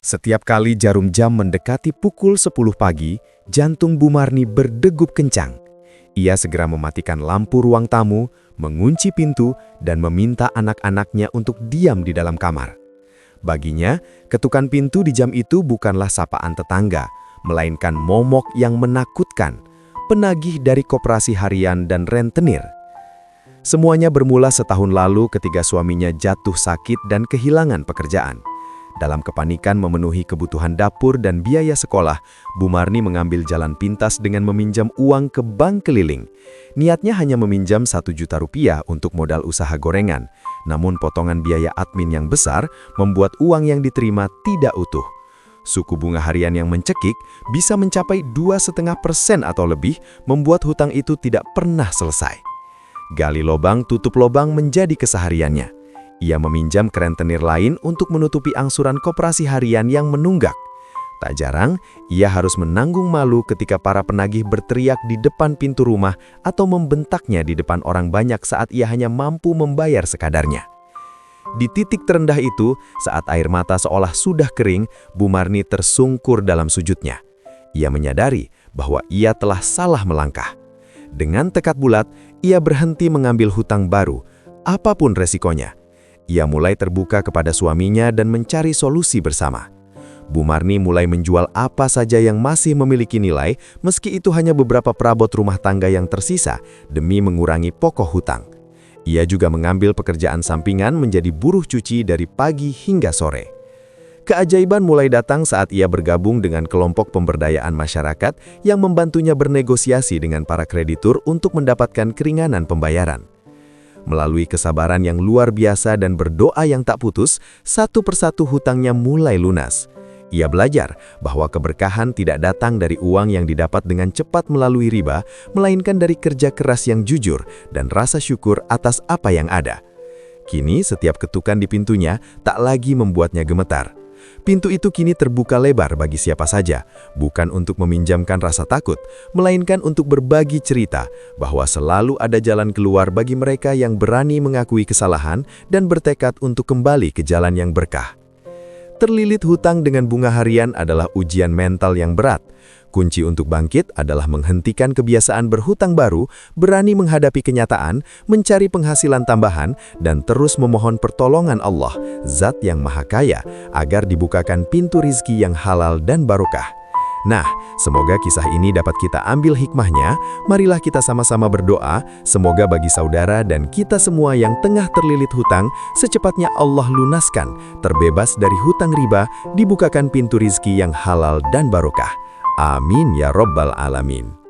Setiap kali jarum jam mendekati pukul 10 pagi, jantung Bu Marni berdegup kencang. Ia segera mematikan lampu ruang tamu, mengunci pintu, dan meminta anak-anaknya untuk diam di dalam kamar. Baginya, ketukan pintu di jam itu bukanlah sapaan tetangga, melainkan momok yang menakutkan, penagih dari koperasi harian dan rentenir. Semuanya bermula setahun lalu ketika suaminya jatuh sakit dan kehilangan pekerjaan. Dalam kepanikan memenuhi kebutuhan dapur dan biaya sekolah, Bu Marni mengambil jalan pintas dengan meminjam uang ke bank keliling. Niatnya hanya meminjam 1 juta rupiah untuk modal usaha gorengan, namun potongan biaya admin yang besar membuat uang yang diterima tidak utuh. Suku bunga harian yang mencekik bisa mencapai 2,5% atau lebih, membuat hutang itu tidak pernah selesai. Gali lobang tutup lobang menjadi kesehariannya. Ia meminjam ke rentenir lain untuk menutupi angsuran koperasi harian yang menunggak. Tak jarang, ia harus menanggung malu ketika para penagih berteriak di depan pintu rumah atau membentaknya di depan orang banyak saat ia hanya mampu membayar sekadarnya. Di titik terendah itu, saat air mata seolah sudah kering, Bu Marni tersungkur dalam sujudnya. Ia menyadari bahwa ia telah salah melangkah. Dengan tekad bulat, ia berhenti mengambil hutang baru, apapun resikonya. Ia mulai terbuka kepada suaminya dan mencari solusi bersama. Bu Marni mulai menjual apa saja yang masih memiliki nilai, meski itu hanya beberapa perabot rumah tangga yang tersisa, demi mengurangi pokok hutang. Ia juga mengambil pekerjaan sampingan menjadi buruh cuci dari pagi hingga sore. Keajaiban mulai datang saat ia bergabung dengan kelompok pemberdayaan masyarakat yang membantunya bernegosiasi dengan para kreditur untuk mendapatkan keringanan pembayaran. Melalui kesabaran yang luar biasa dan berdoa yang tak putus, satu persatu hutangnya mulai lunas. Ia belajar bahwa keberkahan tidak datang dari uang yang didapat dengan cepat melalui riba, melainkan dari kerja keras yang jujur dan rasa syukur atas apa yang ada. Kini setiap ketukan di pintunya tak lagi membuatnya gemetar. Pintu itu kini terbuka lebar bagi siapa saja, bukan untuk meminjamkan rasa takut, melainkan untuk berbagi cerita bahwa selalu ada jalan keluar bagi mereka yang berani mengakui kesalahan dan bertekad untuk kembali ke jalan yang berkah. Terlilit hutang dengan bunga harian adalah ujian mental yang berat. Kunci untuk bangkit adalah menghentikan kebiasaan berhutang baru, berani menghadapi kenyataan, mencari penghasilan tambahan, dan terus memohon pertolongan Allah, Zat yang Maha Kaya, agar dibukakan pintu rizki yang halal dan barokah. Nah, semoga kisah ini dapat kita ambil hikmahnya. Marilah kita sama-sama berdoa, semoga bagi saudara dan kita semua yang tengah terlilit hutang, secepatnya Allah lunaskan, terbebas dari hutang riba, dibukakan pintu rizki yang halal dan barokah. Amin ya Rabbal Alamin.